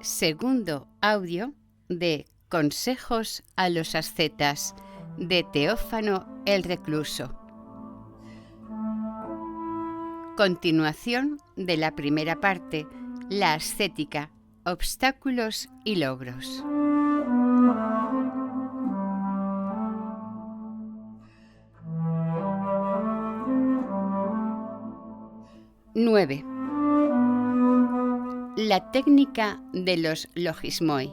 Segundo audio de Consejos a los ascetas de Teófano el Recluso. Continuación de la primera parte, la ascética, obstáculos y logros. ¡9! La técnica de los logismoi.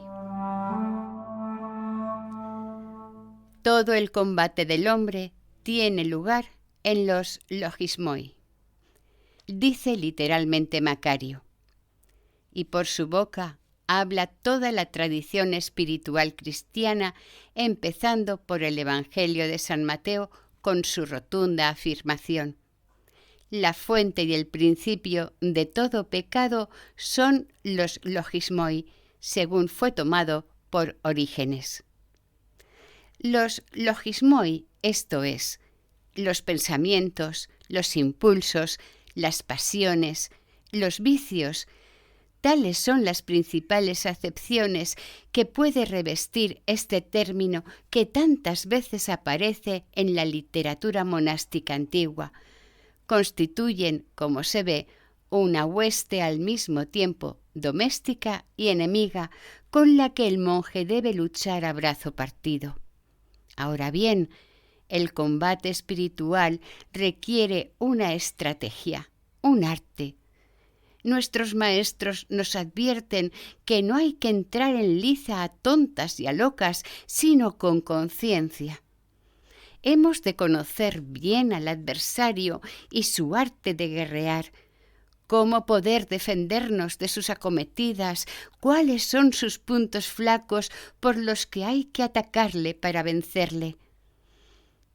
Todo el combate del hombre tiene lugar en los logismoi, dice literalmente Macario, y por su boca habla toda la tradición espiritual cristiana, empezando por el Evangelio de San Mateo con su rotunda afirmación: la fuente y el principio de todo pecado son los logismoi, según fue tomado por Orígenes. Los logismoi, esto es, los pensamientos, los impulsos, las pasiones, los vicios, tales son las principales acepciones que puede revestir este término que tantas veces aparece en la literatura monástica antigua. Constituyen, como se ve, una hueste al mismo tiempo doméstica y enemiga con la que el monje debe luchar a brazo partido. Ahora bien, el combate espiritual requiere una estrategia, un arte. Nuestros maestros nos advierten que no hay que entrar en liza a tontas y a locas, sino con conciencia. Hemos de conocer bien al adversario y su arte de guerrear, cómo poder defendernos de sus acometidas, cuáles son sus puntos flacos por los que hay que atacarle para vencerle.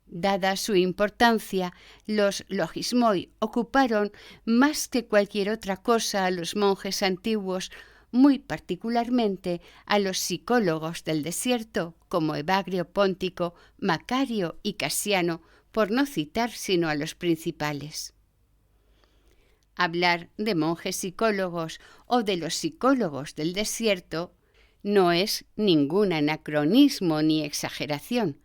Dada su importancia, los logismoi ocuparon más que cualquier otra cosa a los monjes antiguos, muy particularmente a los psicólogos del desierto, como Evagrio Póntico, Macario y Casiano, por no citar sino a los principales. Hablar de monjes psicólogos o de los psicólogos del desierto no es ningún anacronismo ni exageración.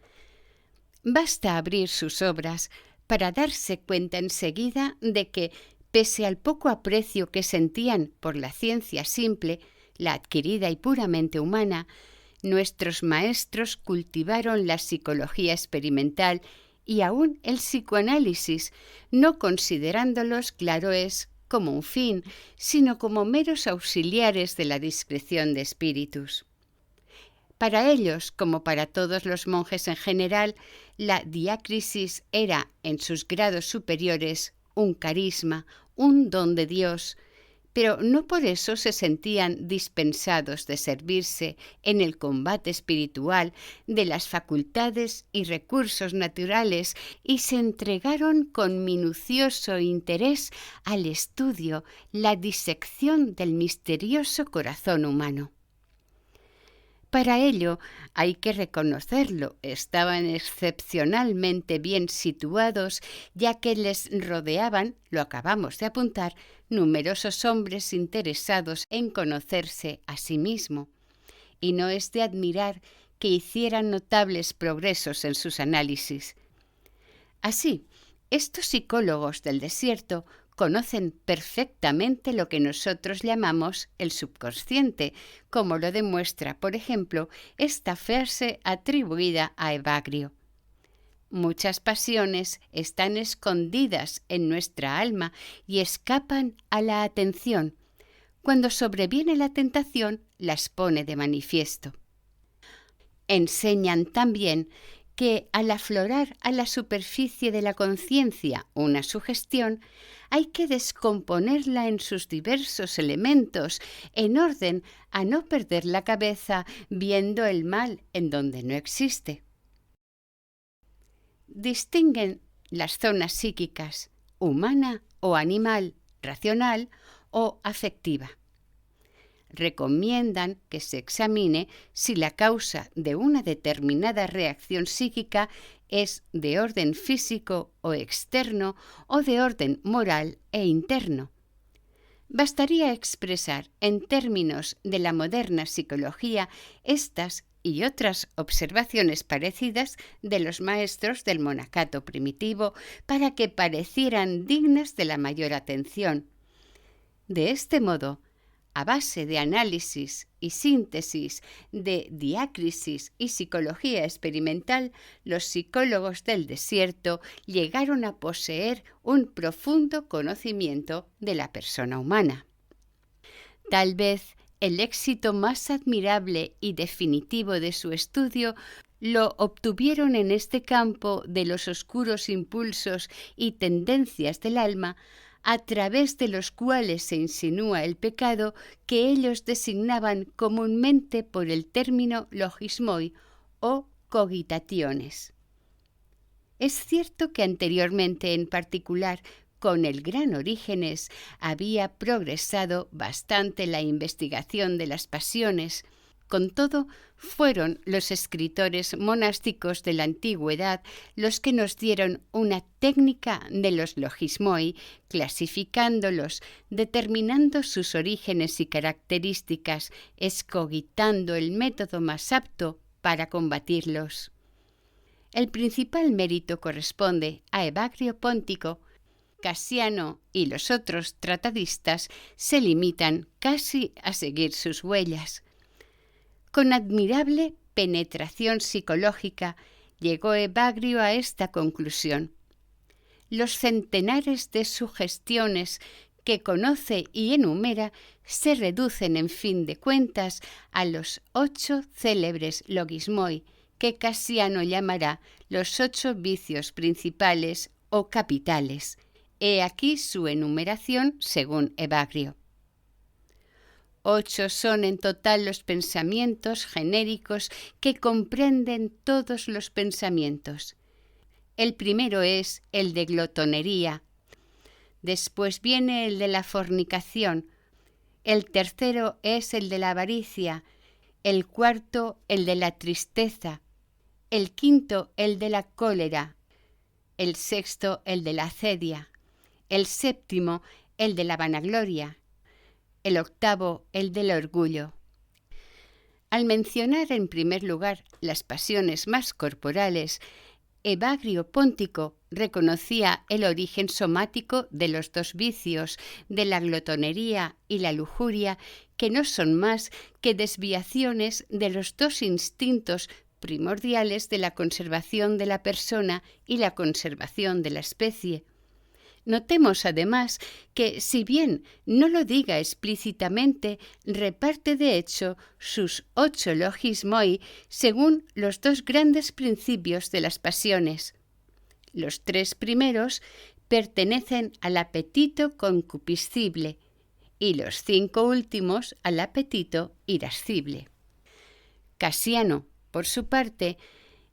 Basta abrir sus obras para darse cuenta enseguida de que, pese al poco aprecio que sentían por la ciencia simple, la adquirida y puramente humana, nuestros maestros cultivaron la psicología experimental y aún el psicoanálisis, no considerándolos, claro es, como un fin, sino como meros auxiliares de la discreción de espíritus. Para ellos, como para todos los monjes en general, la diácrisis era, en sus grados superiores, un carisma, un don de Dios, pero no por eso se sentían dispensados de servirse en el combate espiritual de las facultades y recursos naturales y se entregaron con minucioso interés al estudio, la disección del misterioso corazón humano. Para ello, hay que reconocerlo, estaban excepcionalmente bien situados, ya que les rodeaban, lo acabamos de apuntar, numerosos hombres interesados en conocerse a sí mismo. Y no es de admirar que hicieran notables progresos en sus análisis. Así, estos psicólogos del desierto conocen perfectamente lo que nosotros llamamos el subconsciente, como lo demuestra, por ejemplo, esta frase atribuida a Evagrio. Muchas pasiones están escondidas en nuestra alma y escapan a la atención. Cuando sobreviene la tentación, las pone de manifiesto. Enseñan también que al aflorar a la superficie de la conciencia una sugestión, hay que descomponerla en sus diversos elementos, en orden a no perder la cabeza viendo el mal en donde no existe. Distinguen las zonas psíquicas, humana o animal, racional o afectiva. Recomiendan que se examine si la causa de una determinada reacción psíquica es de orden físico o externo o de orden moral e interno. Bastaría expresar en términos de la moderna psicología estas y otras observaciones parecidas de los maestros del monacato primitivo para que parecieran dignas de la mayor atención. De este modo, a base de análisis y síntesis, de diácrisis y psicología experimental, los psicólogos del desierto llegaron a poseer un profundo conocimiento de la persona humana. Tal vez el éxito más admirable y definitivo de su estudio lo obtuvieron en este campo de los oscuros impulsos y tendencias del alma, a través de los cuales se insinúa el pecado, que ellos designaban comúnmente por el término logismoi o cogitationes. Es cierto que anteriormente, en particular con el gran Orígenes, había progresado bastante la investigación de las pasiones. Con todo, fueron los escritores monásticos de la antigüedad los que nos dieron una técnica de los logismoi, clasificándolos, determinando sus orígenes y características, escogitando el método más apto para combatirlos. El principal mérito corresponde a Evagrio Póntico. Casiano y los otros tratadistas se limitan casi a seguir sus huellas. Con admirable penetración psicológica llegó Evagrio a esta conclusión: los centenares de sugestiones que conoce y enumera se reducen, en fin de cuentas, a los 8 célebres logismoi, que Casiano llamará los 8 vicios principales o capitales. He aquí su enumeración según Evagrio. 8 son en total los pensamientos genéricos que comprenden todos los pensamientos. El primero es el de glotonería, después viene el de la fornicación, el tercero es el de la avaricia, el cuarto el de la tristeza, el quinto el de la cólera, el sexto el de la acedia, el séptimo el de la vanagloria, el octavo el del orgullo. Al mencionar en primer lugar las pasiones más corporales, Evagrio Póntico reconocía el origen somático de los 2 vicios, de la glotonería y la lujuria, que no son más que desviaciones de los 2 instintos primordiales de la conservación de la persona y la conservación de la especie. Notemos además que, si bien no lo diga explícitamente, reparte de hecho sus 8 logismoi según los 2 grandes principios de las pasiones. Los 3 primeros pertenecen al apetito concupiscible y los 5 últimos al apetito irascible. Casiano, por su parte,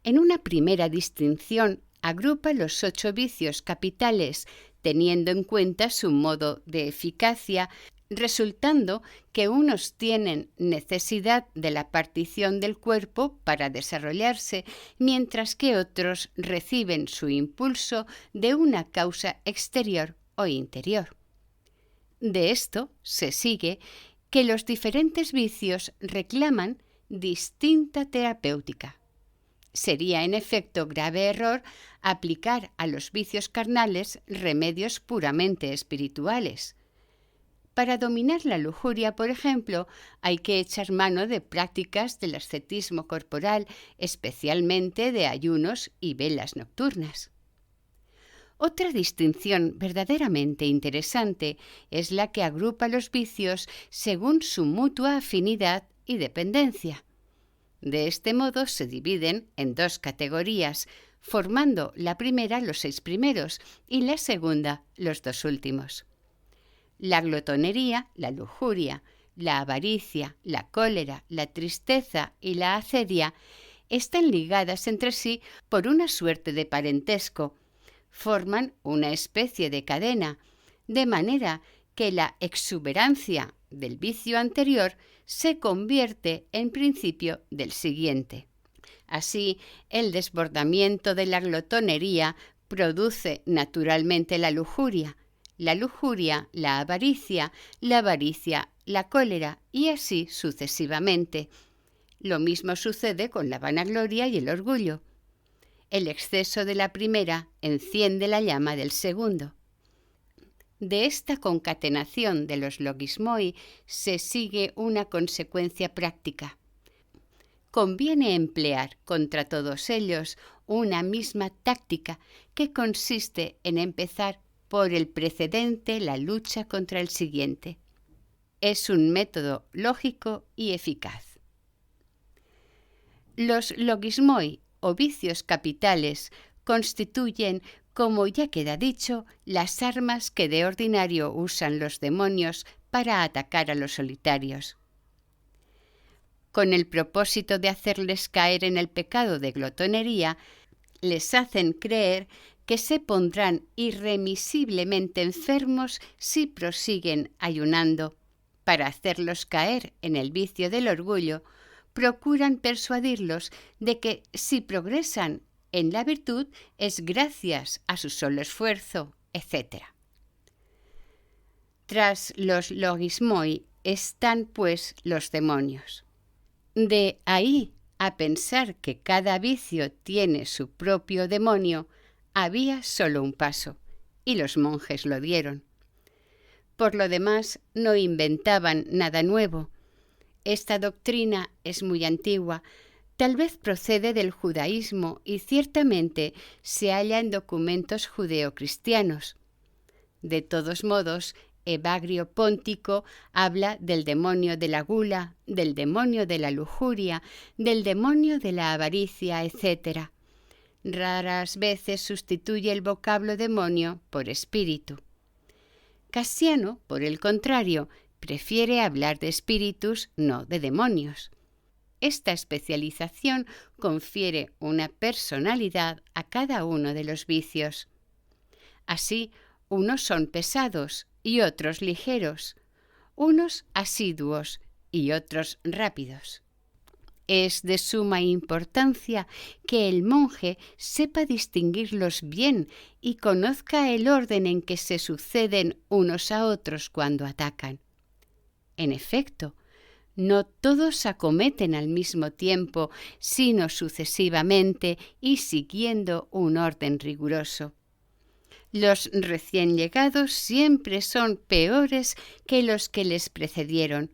en una primera distinción, agrupa los 8 vicios capitales, teniendo en cuenta su modo de eficacia, resultando que unos tienen necesidad de la partición del cuerpo para desarrollarse, mientras que otros reciben su impulso de una causa exterior o interior. De esto se sigue que los diferentes vicios reclaman distinta terapéutica. Sería en efecto grave error aplicar a los vicios carnales remedios puramente espirituales. Para dominar la lujuria, por ejemplo, hay que echar mano de prácticas del ascetismo corporal, especialmente de ayunos y velas nocturnas. Otra distinción verdaderamente interesante es la que agrupa los vicios según su mutua afinidad y dependencia. De este modo se dividen en 2 categorías, formando la primera los 6 primeros y la segunda los 2 últimos. La glotonería, la lujuria, la avaricia, la cólera, la tristeza y la acedia están ligadas entre sí por una suerte de parentesco. Forman una especie de cadena, de manera que la exuberancia del vicio anterior se convierte en principio del siguiente. Así, el desbordamiento de la glotonería produce naturalmente la lujuria, la lujuria, la avaricia, la cólera y así sucesivamente. Lo mismo sucede con la vanagloria y el orgullo. El exceso de la primera enciende la llama del segundo. De esta concatenación de los logismoi se sigue una consecuencia práctica. Conviene emplear contra todos ellos una misma táctica que consiste en empezar por el precedente la lucha contra el siguiente. Es un método lógico y eficaz. Los logismoi o vicios capitales constituyen, como ya queda dicho, las armas que de ordinario usan los demonios para atacar a los solitarios. Con el propósito de hacerles caer en el pecado de glotonería, les hacen creer que se pondrán irremisiblemente enfermos si prosiguen ayunando. Para hacerlos caer en el vicio del orgullo, procuran persuadirlos de que si progresan en la virtud es gracias a su solo esfuerzo, etc. Tras los logismoi están, pues, los demonios. De ahí a pensar que cada vicio tiene su propio demonio, había solo un paso, y los monjes lo dieron. Por lo demás, no inventaban nada nuevo. Esta doctrina es muy antigua, tal vez procede del judaísmo y ciertamente se halla en documentos judeocristianos. De todos modos, Evagrio Póntico habla del demonio de la gula, del demonio de la lujuria, del demonio de la avaricia, etc. Raras veces sustituye el vocablo demonio por espíritu. Casiano, por el contrario, prefiere hablar de espíritus, no de demonios. Esta especialización confiere una personalidad a cada uno de los vicios. Así, unos son pesados y otros ligeros, unos asiduos y otros rápidos. Es de suma importancia que el monje sepa distinguirlos bien y conozca el orden en que se suceden unos a otros cuando atacan. En efecto, no todos acometen al mismo tiempo, sino sucesivamente y siguiendo un orden riguroso. Los recién llegados siempre son peores que los que les precedieron.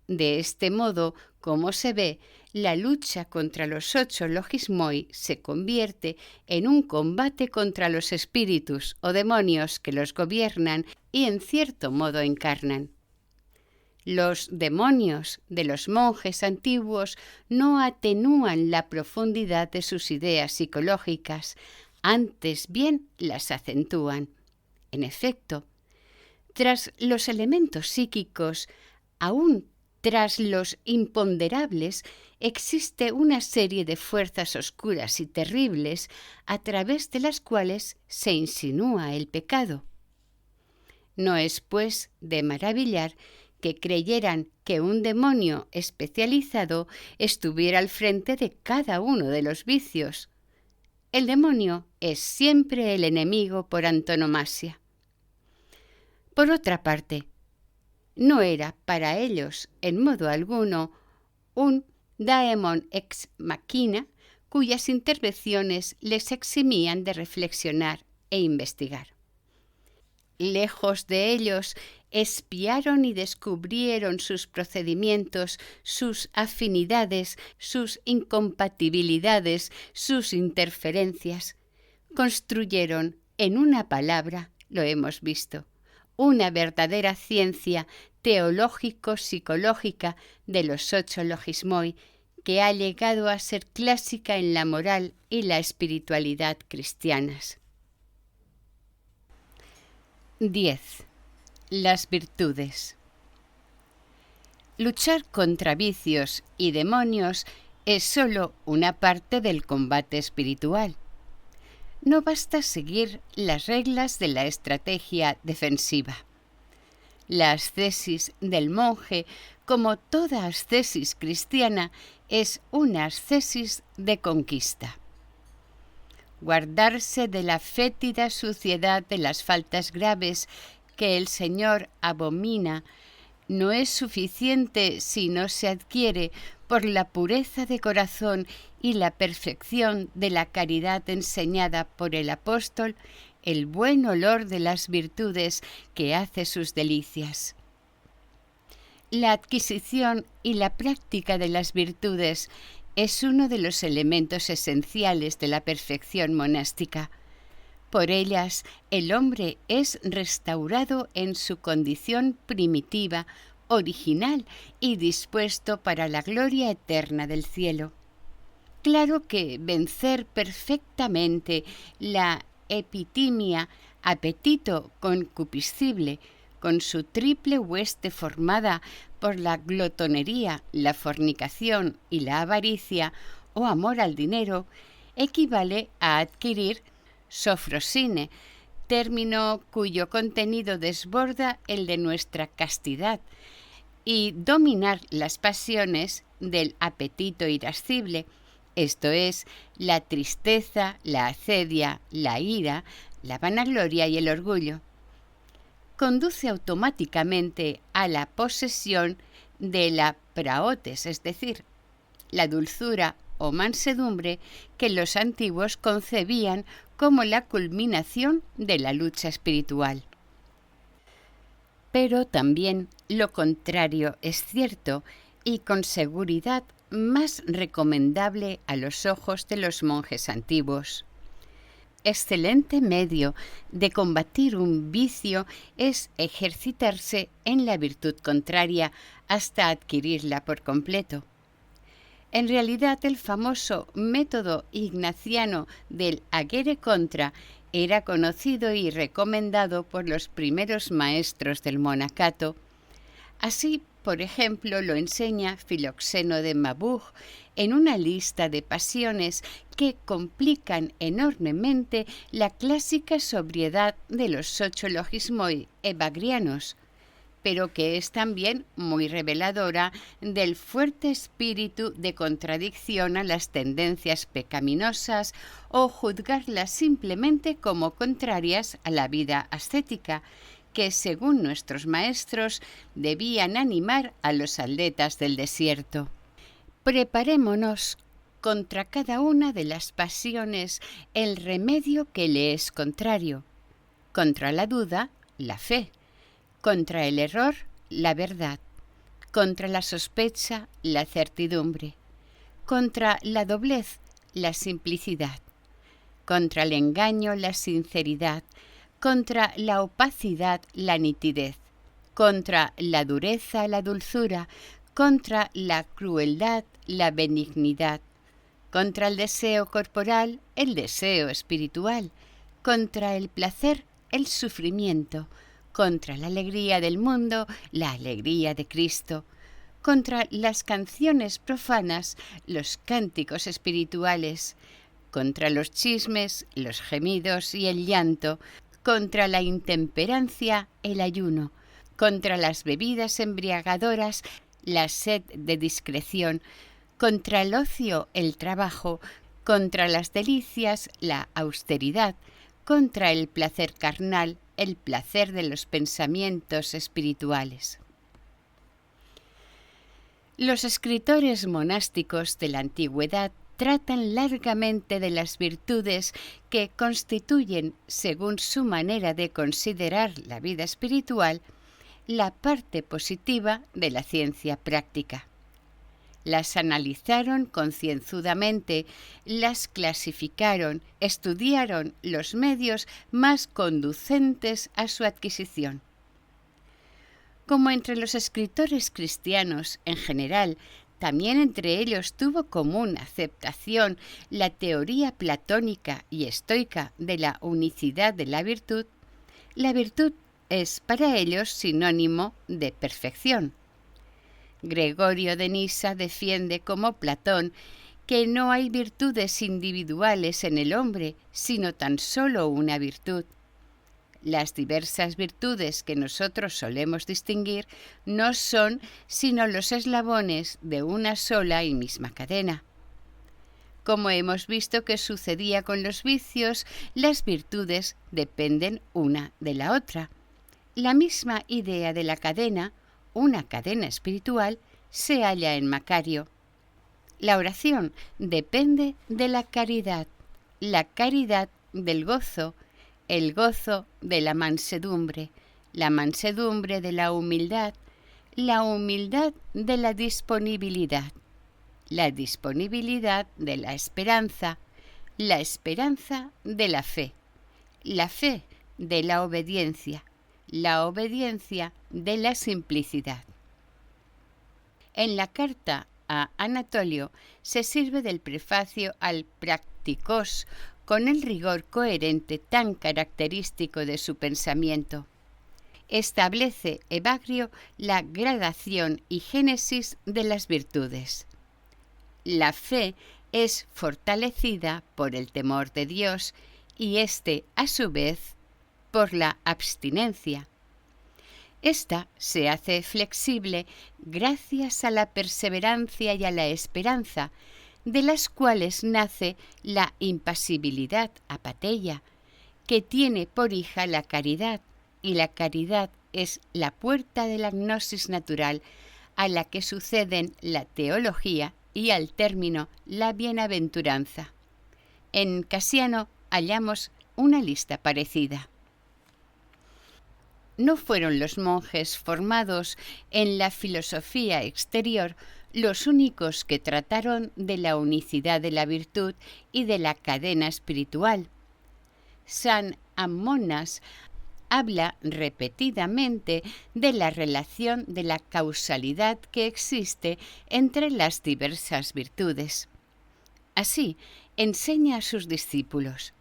De este modo, como se ve, la lucha contra los 8 logismoi se convierte en un combate contra los espíritus o demonios que los gobiernan y en cierto modo encarnan. Los demonios de los monjes antiguos no atenúan la profundidad de sus ideas psicológicas, antes bien las acentúan. En efecto, tras los elementos psíquicos, aún tras los imponderables, existe una serie de fuerzas oscuras y terribles a través de las cuales se insinúa el pecado. No es, pues, de maravillar que creyeran que un demonio especializado estuviera al frente de cada uno de los vicios. El demonio es siempre el enemigo por antonomasia. Por otra parte, no era para ellos, en modo alguno, un daemon ex machina cuyas intervenciones les eximían de reflexionar e investigar. Lejos de ellos, espiaron y descubrieron sus procedimientos, sus afinidades, sus incompatibilidades, sus interferencias. Construyeron, en una palabra, lo hemos visto, una verdadera ciencia teológico-psicológica de los 8 logismoi que ha llegado a ser clásica en la moral y la espiritualidad cristianas. 10. Las virtudes. Luchar contra vicios y demonios es sólo una parte del combate espiritual. No basta seguir las reglas de la estrategia defensiva. La ascesis del monje, como toda ascesis cristiana, es una ascesis de conquista. Guardarse de la fétida suciedad de las faltas graves que el Señor abomina no es suficiente si no se adquiere por la pureza de corazón y la perfección de la caridad enseñada por el apóstol, el buen olor de las virtudes que hace sus delicias. La adquisición y la práctica de las virtudes es uno de los elementos esenciales de la perfección monástica. Por ellas, el hombre es restaurado en su condición primitiva, original y dispuesto para la gloria eterna del cielo. Claro que vencer perfectamente la epitimia, apetito concupiscible, con su triple hueste formada por la glotonería, la fornicación y la avaricia o amor al dinero, equivale a adquirir sofrosine, término cuyo contenido desborda el de nuestra castidad, y dominar las pasiones del apetito irascible, esto es, la tristeza, la acedia, la ira, la vanagloria y el orgullo. Conduce automáticamente a la posesión de la praotes, es decir, la dulzura o mansedumbre que los antiguos concebían como la culminación de la lucha espiritual. Pero también lo contrario es cierto y con seguridad más recomendable a los ojos de los monjes antiguos. Excelente medio de combatir un vicio es ejercitarse en la virtud contraria hasta adquirirla por completo. En realidad, el famoso método ignaciano del agere contra era conocido y recomendado por los primeros maestros del monacato. Así, por ejemplo, lo enseña Filoxeno de Mabuj en una lista de pasiones que complican enormemente la clásica sobriedad de los 8 logismoi evagrianos, pero que es también muy reveladora del fuerte espíritu de contradicción a las tendencias pecaminosas o juzgarlas simplemente como contrarias a la vida ascética, que según nuestros maestros debían animar a los atletas del desierto. Preparémonos contra cada una de las pasiones el remedio que le es contrario. Contra la duda, la fe. Contra el error, la verdad. Contra la sospecha, la certidumbre. Contra la doblez, la simplicidad. Contra el engaño, la sinceridad. Contra la opacidad, la nitidez. Contra la dureza, la dulzura. Contra la crueldad, la benignidad. Contra el deseo corporal, el deseo espiritual. Contra el placer, el sufrimiento. Contra la alegría del mundo, la alegría de Cristo. Contra las canciones profanas, los cánticos espirituales. Contra los chismes, los gemidos y el llanto. Contra la intemperancia, el ayuno. Contra las bebidas embriagadoras, la sed de discreción. Contra el ocio, el trabajo. Contra las delicias, la austeridad. Contra el placer carnal, el placer de los pensamientos espirituales. Los escritores monásticos de la antigüedad tratan largamente de las virtudes que constituyen, según su manera de considerar la vida espiritual, la parte positiva de la ciencia práctica. Las analizaron concienzudamente, las clasificaron, estudiaron los medios más conducentes a su adquisición. Como entre los escritores cristianos en general, también entre ellos tuvo común aceptación la teoría platónica y estoica de la unicidad de la virtud es para ellos sinónimo de perfección. Gregorio de Nisa defiende como Platón que no hay virtudes individuales en el hombre, sino tan solo una virtud. Las diversas virtudes que nosotros solemos distinguir no son sino los eslabones de una sola y misma cadena. Como hemos visto que sucedía con los vicios, las virtudes dependen una de la otra. La misma idea de la cadena, una cadena espiritual, se halla en Macario. La oración depende de la caridad del gozo, el gozo de la mansedumbre de la humildad de la disponibilidad de la esperanza de la fe de la obediencia de la simplicidad. En la carta a Anatolio se sirve del prefacio al Practicos con el rigor coherente tan característico de su pensamiento. Establece Evagrio la gradación y génesis de las virtudes. La fe es fortalecida por el temor de Dios y éste, a su vez, por la abstinencia. Esta se hace flexible gracias a la perseverancia y a la esperanza, de las cuales nace la impasibilidad apatheia, que tiene por hija la caridad, y la caridad es la puerta de la gnosis natural, a la que suceden la teología y al término la bienaventuranza. En Casiano hallamos una lista parecida. No fueron los monjes formados en la filosofía exterior los únicos que trataron de la unicidad de la virtud y de la cadena espiritual. San Ammonas habla repetidamente de la relación de la causalidad que existe entre las diversas virtudes. Así, enseña a sus discípulos: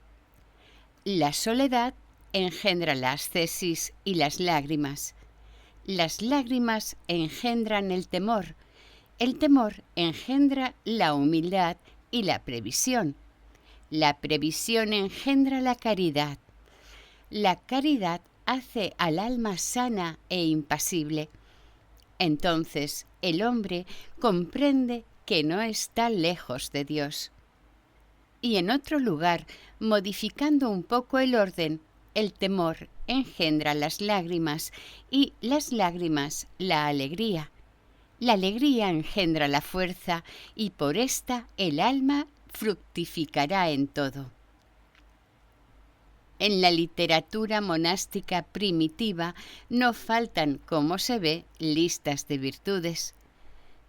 la soledad engendra la ascesis y las lágrimas engendran el temor engendra la humildad y la previsión engendra la caridad hace al alma sana e impasible. Entonces el hombre comprende que no está lejos de Dios. Y en otro lugar, modificando un poco el orden, el temor engendra las lágrimas y las lágrimas la alegría. La alegría engendra la fuerza y por esta el alma fructificará en todo. En la literatura monástica primitiva no faltan, como se ve, listas de virtudes.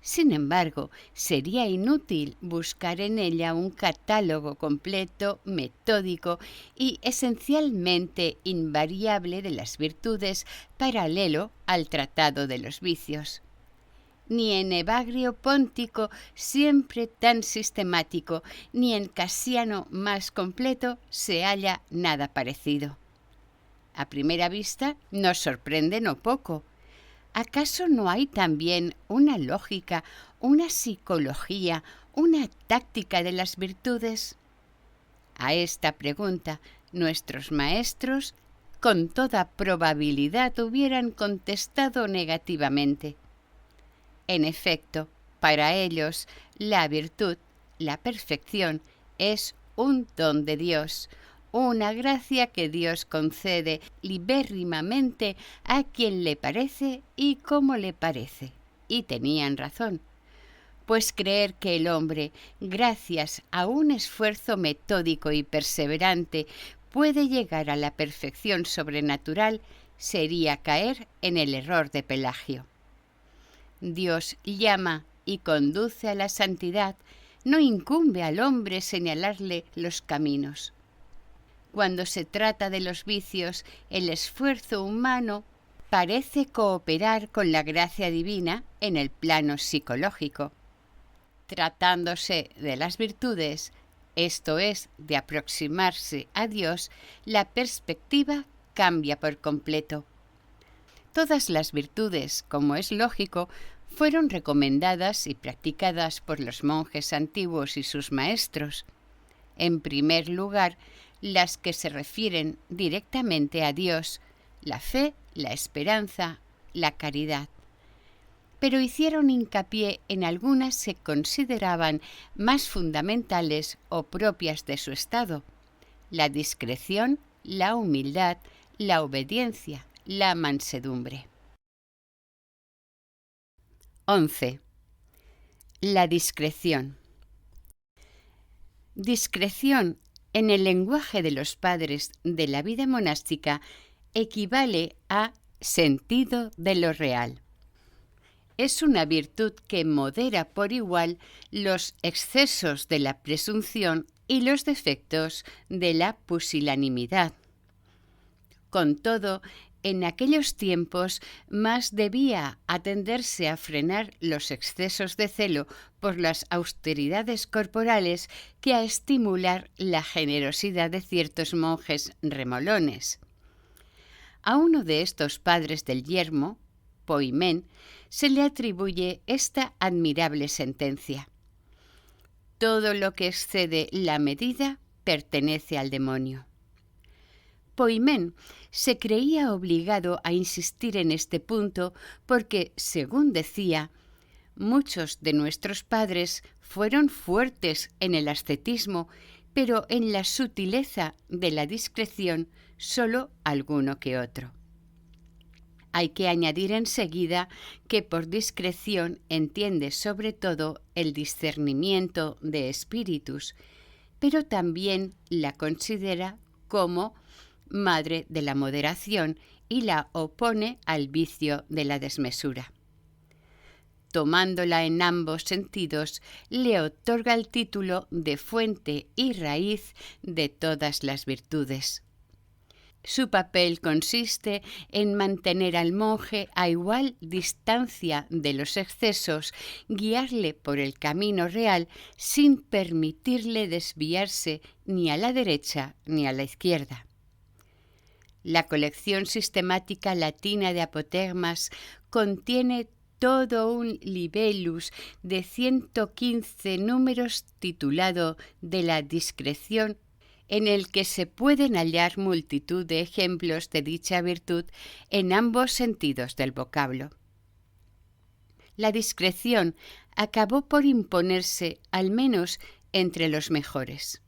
Sin embargo, sería inútil buscar en ella un catálogo completo, metódico y esencialmente invariable de las virtudes, paralelo al tratado de los vicios. Ni en Evagrio Póntico, siempre tan sistemático, ni en Casiano más completo, se halla nada parecido. A primera vista nos sorprende no poco. ¿Acaso no hay también una lógica, una psicología, una táctica de las virtudes? A esta pregunta, nuestros maestros, con toda probabilidad, hubieran contestado negativamente. En efecto, para ellos, la virtud, la perfección, es un don de Dios, una gracia que Dios concede libérrimamente a quien le parece y como le parece. Y tenían razón, pues creer que el hombre, gracias a un esfuerzo metódico y perseverante, puede llegar a la perfección sobrenatural, sería caer en el error de Pelagio. Dios llama y conduce a la santidad, no incumbe al hombre señalarle los caminos. Cuando se trata de los vicios, el esfuerzo humano parece cooperar con la gracia divina en el plano psicológico. Tratándose de las virtudes, esto es, de aproximarse a Dios, la perspectiva cambia por completo. Todas las virtudes, como es lógico, fueron recomendadas y practicadas por los monjes antiguos y sus maestros. En primer lugar, las que se refieren directamente a Dios, la fe, la esperanza, la caridad. Pero hicieron hincapié en algunas que consideraban más fundamentales o propias de su estado: la discreción, la humildad, la obediencia, la mansedumbre. 11. La discreción. Discreción, en el lenguaje de los padres de la vida monástica, equivale a sentido de lo real. Es una virtud que modera por igual los excesos de la presunción y los defectos de la pusilanimidad. Con todo, en aquellos tiempos más debía atenderse a frenar los excesos de celo por las austeridades corporales que a estimular la generosidad de ciertos monjes remolones. A uno de estos padres del yermo, Poimén, se le atribuye esta admirable sentencia: todo lo que excede la medida pertenece al demonio. Poimén se creía obligado a insistir en este punto porque, según decía, muchos de nuestros padres fueron fuertes en el ascetismo, pero en la sutileza de la discreción solo alguno que otro. Hay que añadir enseguida que por discreción entiende sobre todo el discernimiento de espíritus, pero también la considera como madre de la moderación y la opone al vicio de la desmesura. Tomándola en ambos sentidos, le otorga el título de fuente y raíz de todas las virtudes. Su papel consiste en mantener al monje a igual distancia de los excesos, guiarle por el camino real sin permitirle desviarse ni a la derecha ni a la izquierda. La colección sistemática latina de apotegmas contiene todo un libellus de 115 números titulado De la discreción, en el que se pueden hallar multitud de ejemplos de dicha virtud en ambos sentidos del vocablo. La discreción acabó por imponerse al menos entre los mejores.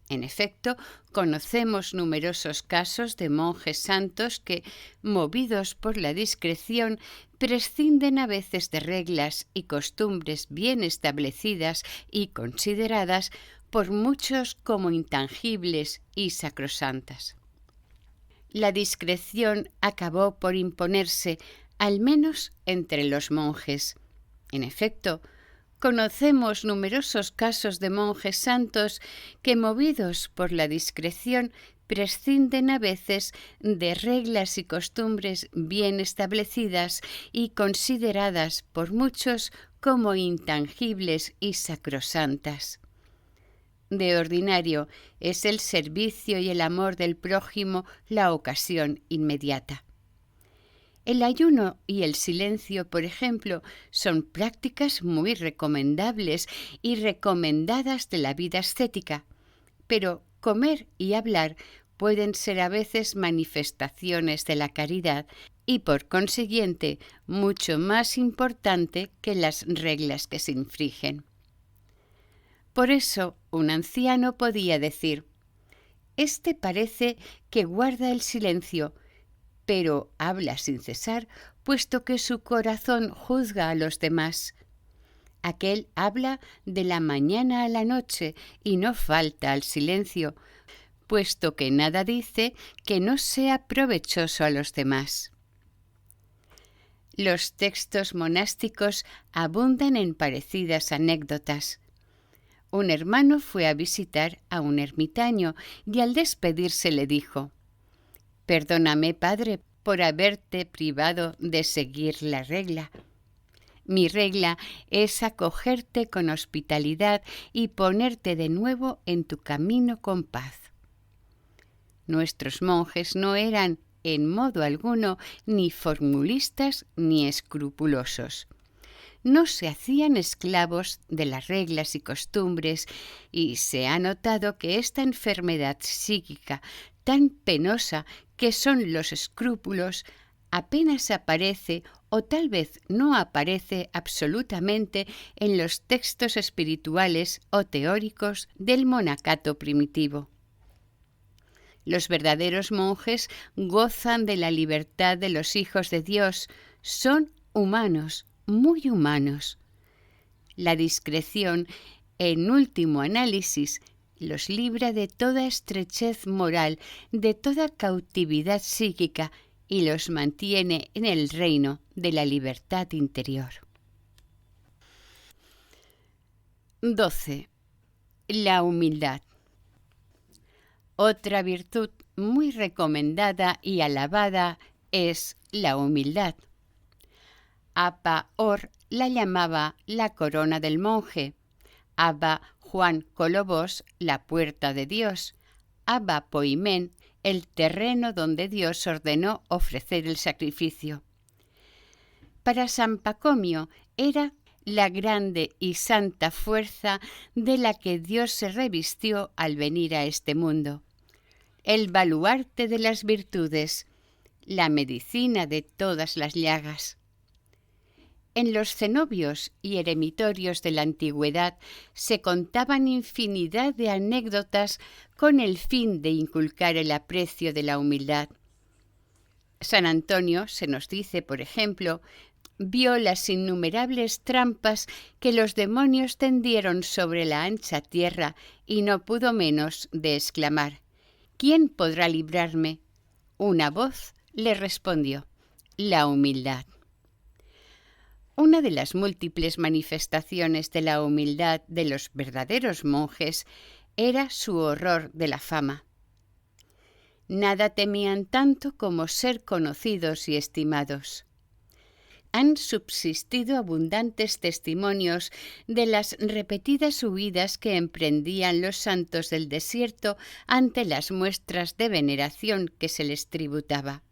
En efecto, conocemos numerosos casos de monjes santos que, movidos por la discreción, prescinden a veces de reglas y costumbres bien establecidas y consideradas por muchos como intangibles y sacrosantas. La discreción acabó por imponerse, al menos entre los monjes. En efecto, conocemos numerosos casos de monjes santos que, movidos por la discreción, prescinden a veces de reglas y costumbres bien establecidas y consideradas por muchos como intangibles y sacrosantas. De ordinario, es el servicio y el amor del prójimo la ocasión inmediata. El ayuno y el silencio, por ejemplo, son prácticas muy recomendables y recomendadas de la vida ascética, pero comer y hablar pueden ser a veces manifestaciones de la caridad y, por consiguiente, mucho más importante que las reglas que se infringen. Por eso, un anciano podía decir: «Este parece que guarda el silencio, pero habla sin cesar, puesto que su corazón juzga a los demás. Aquel habla de la mañana a la noche y no falta al silencio, puesto que nada dice que no sea provechoso a los demás». Los textos monásticos abundan en parecidas anécdotas. Un hermano fue a visitar a un ermitaño y al despedirse le dijo: «Perdóname, padre, por haberte privado de seguir la regla. Mi regla es acogerte con hospitalidad y ponerte de nuevo en tu camino con paz». Nuestros monjes no eran en modo alguno ni formulistas ni escrupulosos. No se hacían esclavos de las reglas y costumbres, y se ha notado que esta enfermedad psíquica tan penosa que son los escrúpulos apenas aparece o tal vez no aparece absolutamente en los textos espirituales o teóricos del monacato primitivo. Los verdaderos monjes gozan de la libertad de los hijos de Dios. Son humanos, muy humanos. La discreción, en último análisis, los libra de toda estrechez moral, de toda cautividad psíquica y los mantiene en el reino de la libertad interior. 12. La humildad. Otra virtud muy recomendada y alabada es la humildad. Apa Or la llamaba la corona del monje, Abba Juan Colobos la puerta de Dios, Abba Poimén el terreno donde Dios ordenó ofrecer el sacrificio. Para San Pacomio era la grande y santa fuerza de la que Dios se revistió al venir a este mundo, el baluarte de las virtudes, la medicina de todas las llagas. En los cenobios y eremitorios de la antigüedad se contaban infinidad de anécdotas con el fin de inculcar el aprecio de la humildad. San Antonio, se nos dice, por ejemplo, vio las innumerables trampas que los demonios tendieron sobre la ancha tierra y no pudo menos de exclamar: ¿quién podrá librarme? Una voz le respondió: la humildad. Una de las múltiples manifestaciones de la humildad de los verdaderos monjes era su horror de la fama. Nada temían tanto como ser conocidos y estimados. Han subsistido abundantes testimonios de las repetidas huidas que emprendían los santos del desierto ante las muestras de veneración que se les tributaba.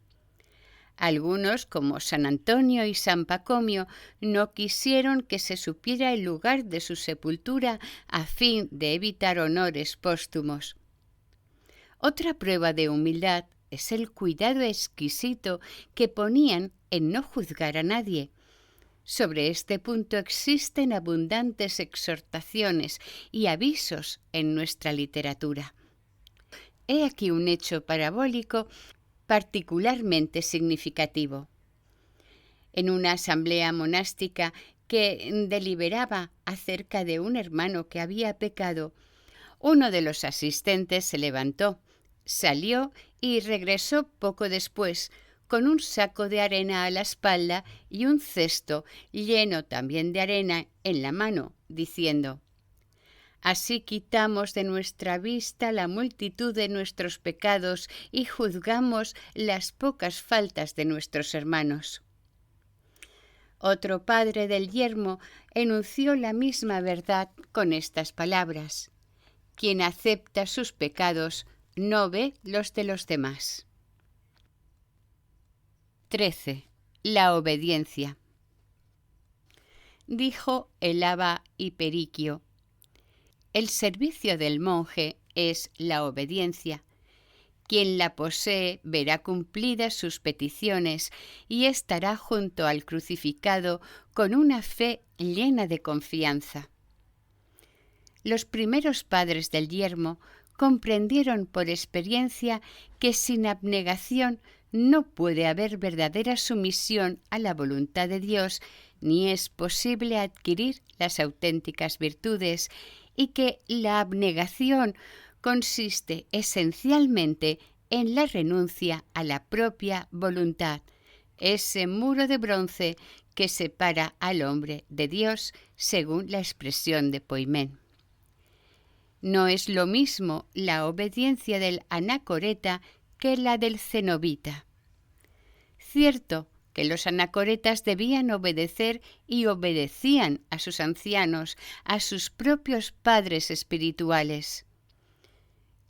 Algunos, como San Antonio y San Pacomio, no quisieron que se supiera el lugar de su sepultura a fin de evitar honores póstumos. Otra prueba de humildad es el cuidado exquisito que ponían en no juzgar a nadie. Sobre este punto existen abundantes exhortaciones y avisos en nuestra literatura. He aquí un hecho parabólico particularmente significativo. En una asamblea monástica que deliberaba acerca de un hermano que había pecado, uno de los asistentes se levantó, salió y regresó poco después con un saco de arena a la espalda y un cesto lleno también de arena en la mano, diciendo: así quitamos de nuestra vista la multitud de nuestros pecados y juzgamos las pocas faltas de nuestros hermanos. Otro padre del yermo enunció la misma verdad con estas palabras: quien acepta sus pecados no ve los de los demás. 13. La obediencia. Dijo el Abba Hiperiquio: el servicio del monje es la obediencia. Quien la posee verá cumplidas sus peticiones y estará junto al crucificado con una fe llena de confianza. Los primeros padres del yermo comprendieron por experiencia que sin abnegación no puede haber verdadera sumisión a la voluntad de Dios, ni es posible adquirir las auténticas virtudes, y que la abnegación consiste esencialmente en la renuncia a la propia voluntad, ese muro de bronce que separa al hombre de Dios, según la expresión de Poimén. No es lo mismo la obediencia del anacoreta que la del cenobita. Cierto que los anacoretas debían obedecer y obedecían a sus ancianos, a sus propios padres espirituales.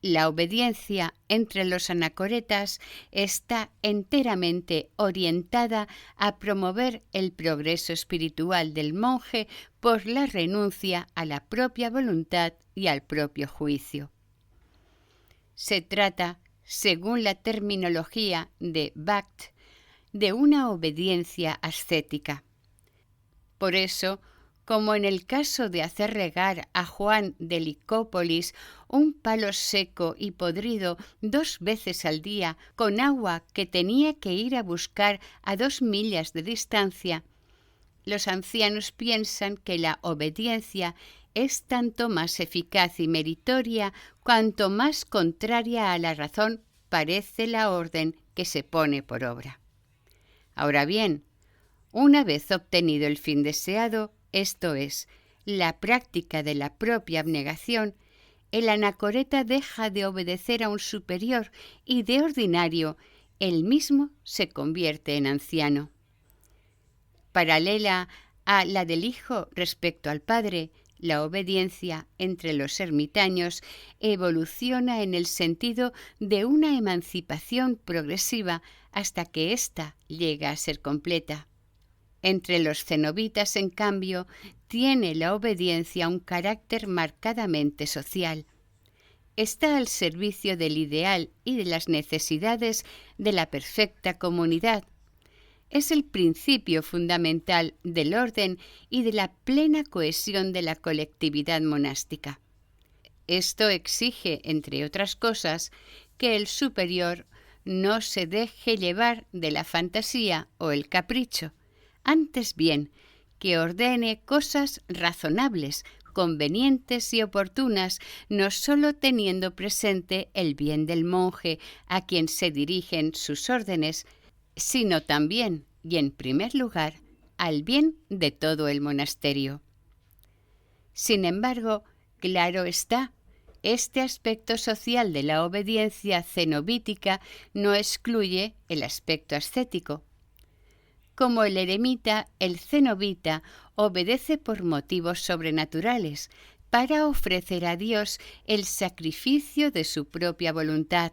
La obediencia entre los anacoretas está enteramente orientada a promover el progreso espiritual del monje por la renuncia a la propia voluntad y al propio juicio. Se trata, según la terminología de Bacht, de una obediencia ascética. Por eso, como en el caso de hacer regar a Juan de Licópolis un palo seco y podrido 2 veces al día con agua que tenía que ir a buscar a 2 millas de distancia, los ancianos piensan que la obediencia es tanto más eficaz y meritoria cuanto más contraria a la razón parece la orden que se pone por obra. Ahora bien, una vez obtenido el fin deseado, esto es, la práctica de la propia abnegación, el anacoreta deja de obedecer a un superior y de ordinario él mismo se convierte en anciano. Paralela a la del hijo respecto al padre, la obediencia entre los ermitaños evoluciona en el sentido de una emancipación progresiva hasta que ésta llega a ser completa. Entre los cenobitas, en cambio, tiene la obediencia un carácter marcadamente social. Está al servicio del ideal y de las necesidades de la perfecta comunidad. Es el principio fundamental del orden y de la plena cohesión de la colectividad monástica. Esto exige, entre otras cosas, que el superior no se deje llevar de la fantasía o el capricho, antes bien, que ordene cosas razonables, convenientes y oportunas, no sólo teniendo presente el bien del monje a quien se dirigen sus órdenes, sino también, y en primer lugar, al bien de todo el monasterio. Sin embargo, claro está, este aspecto social de la obediencia cenobítica no excluye el aspecto ascético. Como el eremita, el cenobita obedece por motivos sobrenaturales, para ofrecer a Dios el sacrificio de su propia voluntad,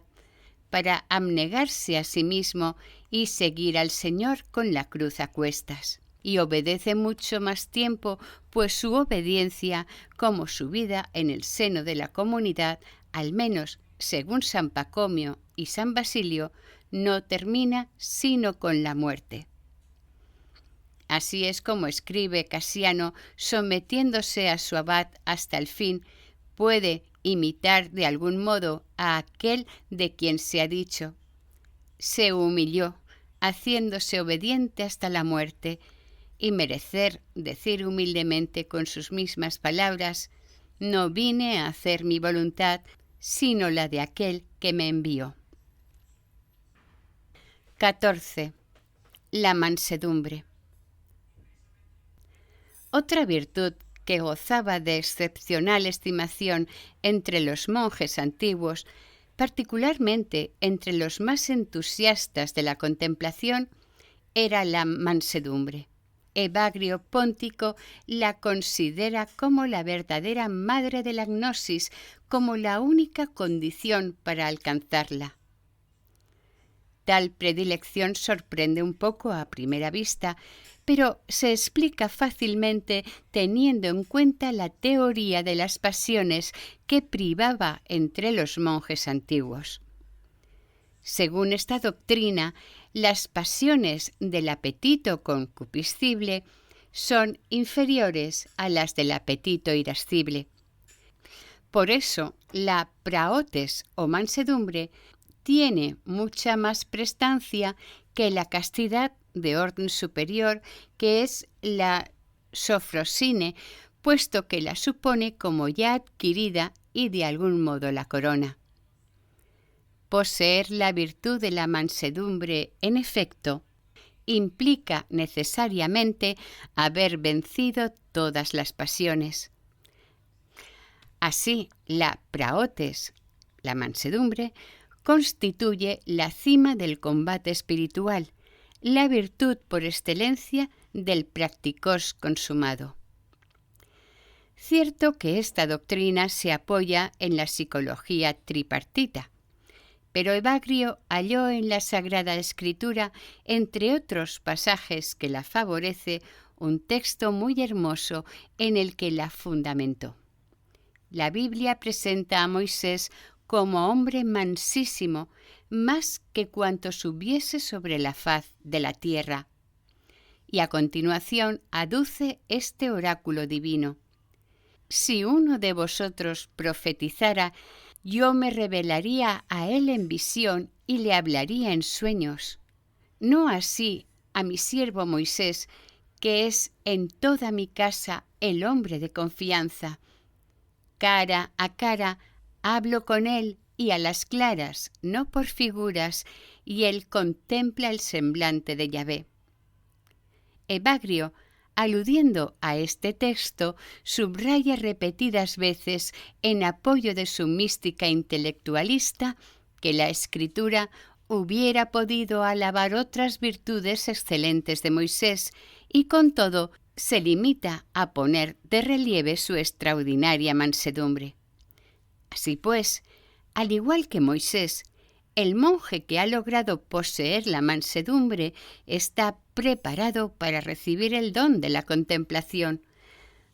para abnegarse a sí mismo y seguir al Señor con la cruz a cuestas. Y obedece mucho más tiempo, pues su obediencia, como su vida en el seno de la comunidad, al menos según San Pacomio y San Basilio, no termina sino con la muerte. Así es como escribe Casiano, sometiéndose a su abad hasta el fin, puede imitar de algún modo a aquel de quien se ha dicho: se humilló, haciéndose obediente hasta la muerte, y merecer decir humildemente con sus mismas palabras: no vine a hacer mi voluntad, sino la de aquel que me envió. 14. La mansedumbre. Otra virtud que gozaba de excepcional estimación entre los monjes antiguos, particularmente entre los más entusiastas de la contemplación, era la mansedumbre. Evagrio Póntico la considera como la verdadera madre de la gnosis, como la única condición para alcanzarla. Tal predilección sorprende un poco a primera vista, pero se explica fácilmente teniendo en cuenta la teoría de las pasiones que privaba entre los monjes antiguos. Según esta doctrina, las pasiones del apetito concupiscible son inferiores a las del apetito irascible. Por eso, la praotes o mansedumbre tiene mucha más prestancia que la castidad de orden superior, que es la sofrosine, puesto que la supone como ya adquirida y de algún modo la corona. Poseer la virtud de la mansedumbre, en efecto, implica necesariamente haber vencido todas las pasiones. Así, la praotes, la mansedumbre, constituye la cima del combate espiritual, la virtud por excelencia del practicós consumado. Cierto que esta doctrina se apoya en la psicología tripartita, pero Evagrio halló en la Sagrada Escritura, entre otros pasajes que la favorece, un texto muy hermoso en el que la fundamentó. La Biblia presenta a Moisés como hombre mansísimo, más que cuantos hubiese sobre la faz de la tierra. y a continuación aduce este oráculo divino. Si uno de vosotros profetizara, yo me revelaría a él en visión y le hablaría en sueños. No así a mi siervo Moisés, que es en toda mi casa el hombre de confianza. Cara a cara hablo con él y a las claras, no por figuras, y él contempla el semblante de Yahvé. Evagrio, aludiendo a este texto, subraya repetidas veces, en apoyo de su mística intelectualista, que la Escritura hubiera podido alabar otras virtudes excelentes de Moisés, y con todo se limita a poner de relieve su extraordinaria mansedumbre. Así pues, al igual que Moisés, el monje que ha logrado poseer la mansedumbre está preparado para recibir el don de la contemplación.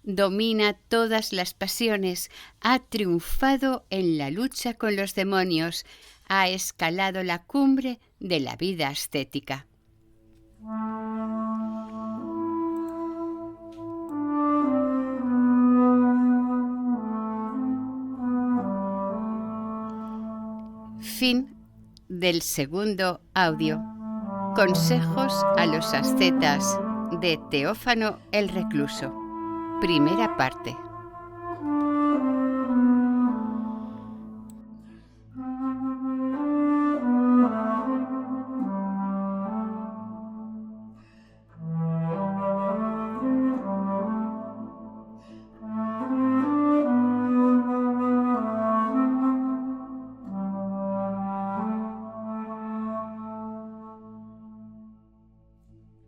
Domina todas las pasiones, ha triunfado en la lucha con los demonios, ha escalado la cumbre de la vida ascética. Fin del segundo audio. Consejos a los ascetas de Teófano el Recluso. Primera parte.